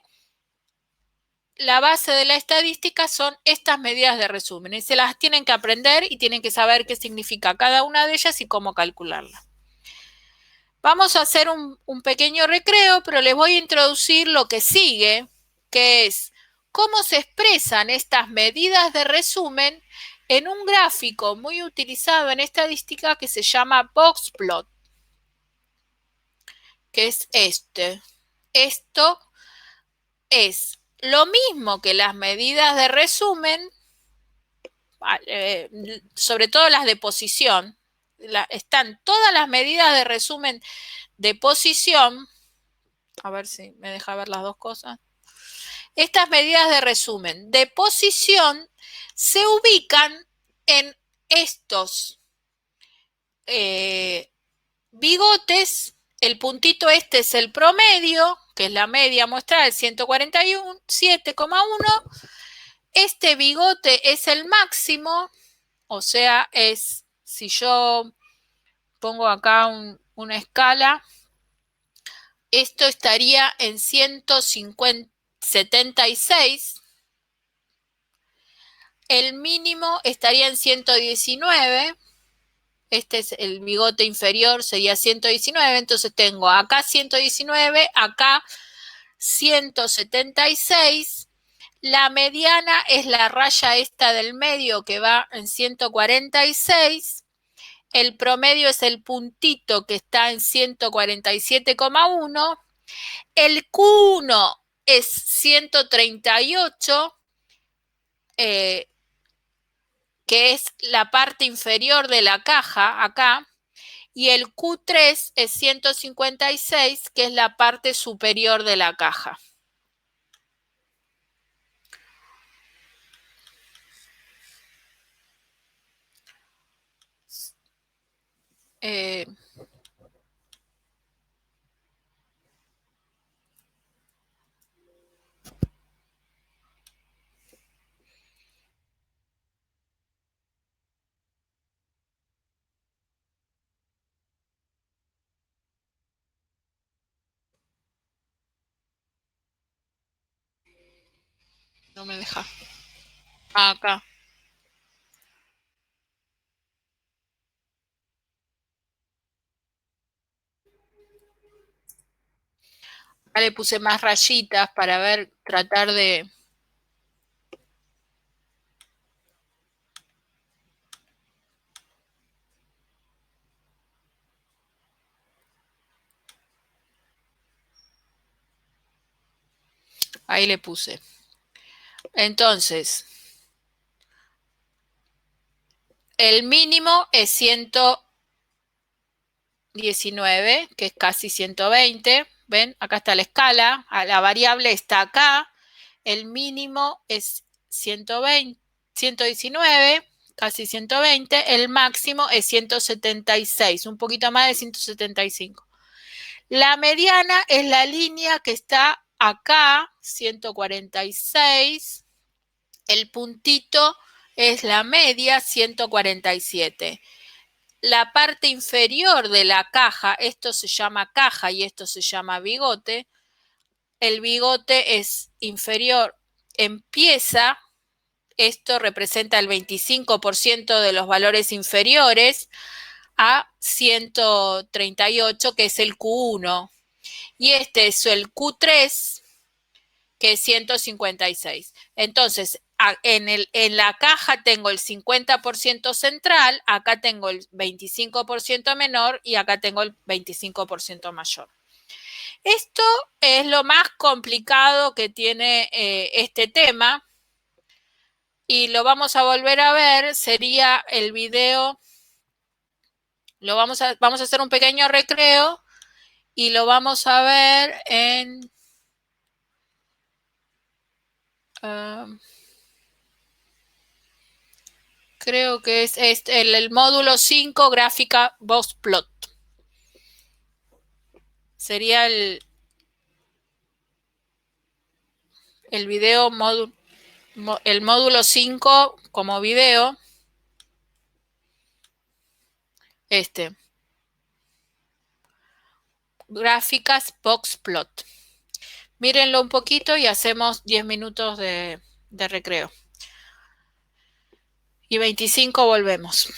Speaker 1: la base de la estadística son estas medidas de resumen y se las tienen que aprender y tienen que saber qué significa cada una de ellas y cómo calcularla. Vamos a hacer un pequeño recreo, pero les voy a introducir lo que sigue, que es cómo se expresan estas medidas de resumen en un gráfico muy utilizado en estadística que se llama boxplot, que es este. Esto es lo mismo que las medidas de resumen, sobre todo las de posición. Están todas las medidas de resumen de posición. A ver si me deja ver las dos cosas. Estas medidas de resumen de posición se ubican en estos bigotes. El puntito este es el promedio, que es la media muestral, 147,1. Este bigote es el máximo, o sea, si yo pongo acá una escala, esto estaría en 176. El mínimo estaría en 119. Este es el bigote inferior, sería 119. Entonces tengo acá 119, acá 176. La mediana es la raya esta del medio que va en 146. El promedio es el puntito que está en 147,1. El Q1 es 138, que es la parte inferior de la caja acá. Y el Q3 es 156, que es la parte superior de la caja. No me deja. Acá. le puse más rayitas para ver, tratar de... Ahí le puse. Entonces, el mínimo es 119, que es casi 120. ¿Ven? Acá está la escala. La variable está acá. El mínimo es 120, 119, casi 120. El máximo es 176, un poquito más de 175. La mediana es la línea que está acá, 146. El puntito es la media, 147. La parte inferior de la caja, esto se llama caja y esto se llama bigote. El bigote es inferior, empieza, esto representa el 25% de los valores inferiores a 138, que es el Q1. Y este es el Q3, que es 156. Entonces, en la caja tengo el 50% central, acá tengo el 25% menor y acá tengo el 25% mayor. Esto es lo más complicado que tiene este tema y lo vamos a volver a ver. Sería el video, vamos a hacer un pequeño recreo y lo vamos a ver en... creo que es el módulo 5, gráfica box plot. Sería el video el módulo 5 como video. Gráficas box plot. Mírenlo un poquito y hacemos 10 minutos de recreo. Y 25 volvemos.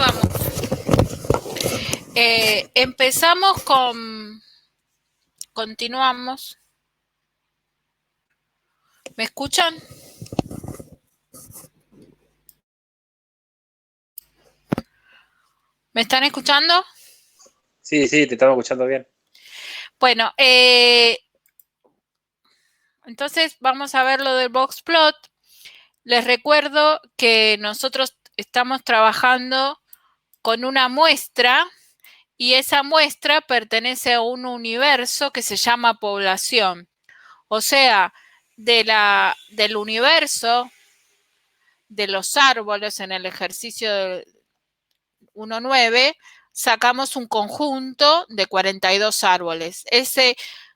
Speaker 1: vamos. Empezamos con... Continuamos. ¿Me escuchan? ¿Me están escuchando?
Speaker 5: Sí, te estamos escuchando bien.
Speaker 1: Bueno, entonces vamos a ver lo del boxplot. Les recuerdo que nosotros estamos trabajando con una muestra y esa muestra pertenece a un universo que se llama población. O sea, del universo de los árboles en el ejercicio 1.9, sacamos un conjunto de 42 árboles.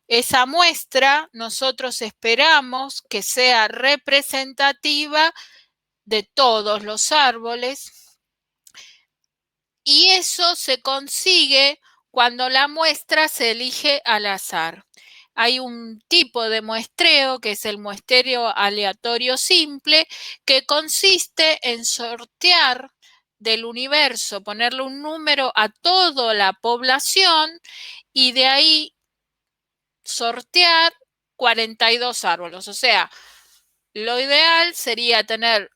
Speaker 1: Esa muestra nosotros esperamos que sea representativa de todos los árboles y eso se consigue cuando la muestra se elige al azar. Hay un tipo de muestreo que es el muestreo aleatorio simple que consiste en sortear del universo, ponerle un número a toda la población y de ahí sortear 42 árboles. O sea, lo ideal sería tener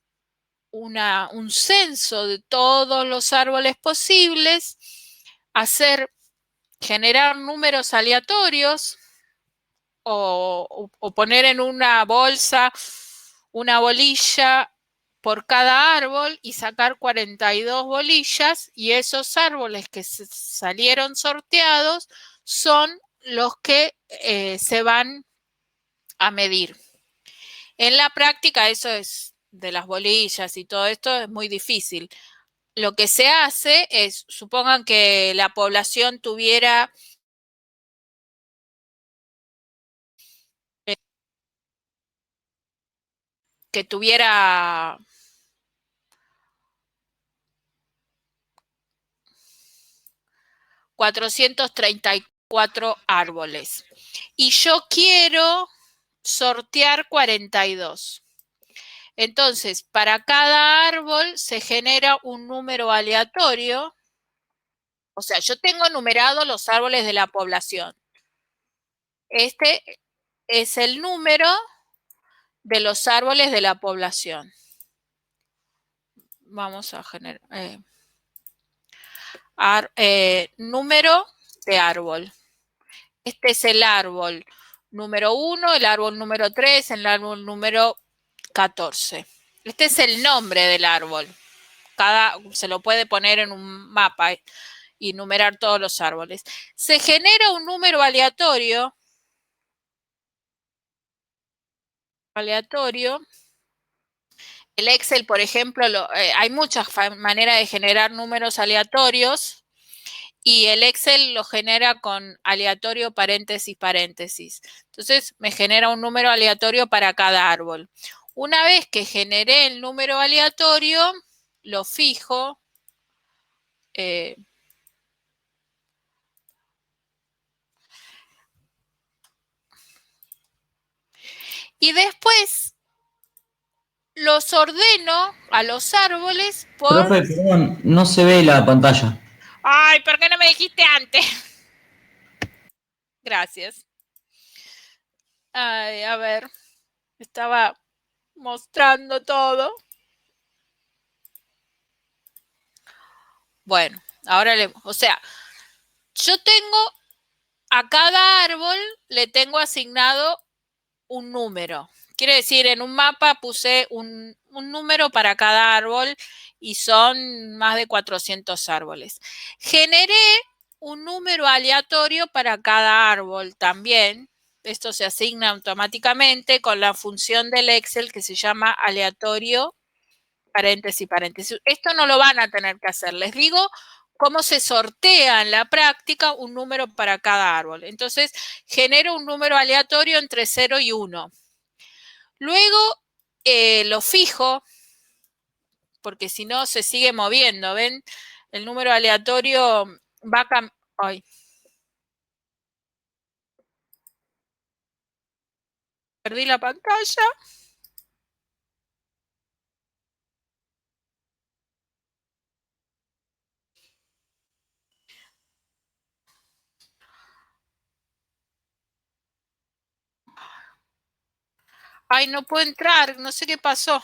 Speaker 1: un censo de todos los árboles posibles, generar números aleatorios o poner en una bolsa una bolilla por cada árbol y sacar 42 bolillas y esos árboles que salieron sorteados son los que se van a medir. En la práctica eso es de las bolillas y todo esto es muy difícil. Lo que se hace es, supongan que la población tuviera que tuviera 434 árboles y yo quiero sortear 42. Entonces, para cada árbol se genera un número aleatorio. O sea, yo tengo numerados los árboles de la población. Este es el número de los árboles de la población. Vamos a generar número de árbol. Este es el árbol número 1, el árbol número 3, el árbol número 14. Este es el nombre del árbol. Se lo puede poner en un mapa y numerar todos los árboles. Se genera un número aleatorio. El Excel, por ejemplo, hay muchas maneras de generar números aleatorios y el Excel lo genera con aleatorio paréntesis paréntesis. Entonces me genera un número aleatorio para cada árbol. Una vez que generé el número aleatorio, lo fijo. Y después los ordeno a los árboles por...
Speaker 6: Profe, perdón, no se ve la pantalla.
Speaker 1: Ay, ¿por qué no me dijiste antes? Gracias. Ay, a ver, estaba mostrando todo. Bueno, ahora o sea, yo tengo a cada árbol le tengo asignado un número. Quiere decir, en un mapa puse un número para cada árbol y son más de 400 árboles. Generé un número aleatorio para cada árbol también. Esto se asigna automáticamente con la función del Excel que se llama aleatorio paréntesis, paréntesis. Esto no lo van a tener que hacer. Les digo cómo se sortea en la práctica un número para cada árbol. Entonces, genero un número aleatorio entre 0 y 1. Luego lo fijo, porque si no se sigue moviendo. ¿Ven? El número aleatorio va a cambiar. Ay. Perdí la pantalla. Ay, no puedo entrar, no sé qué pasó.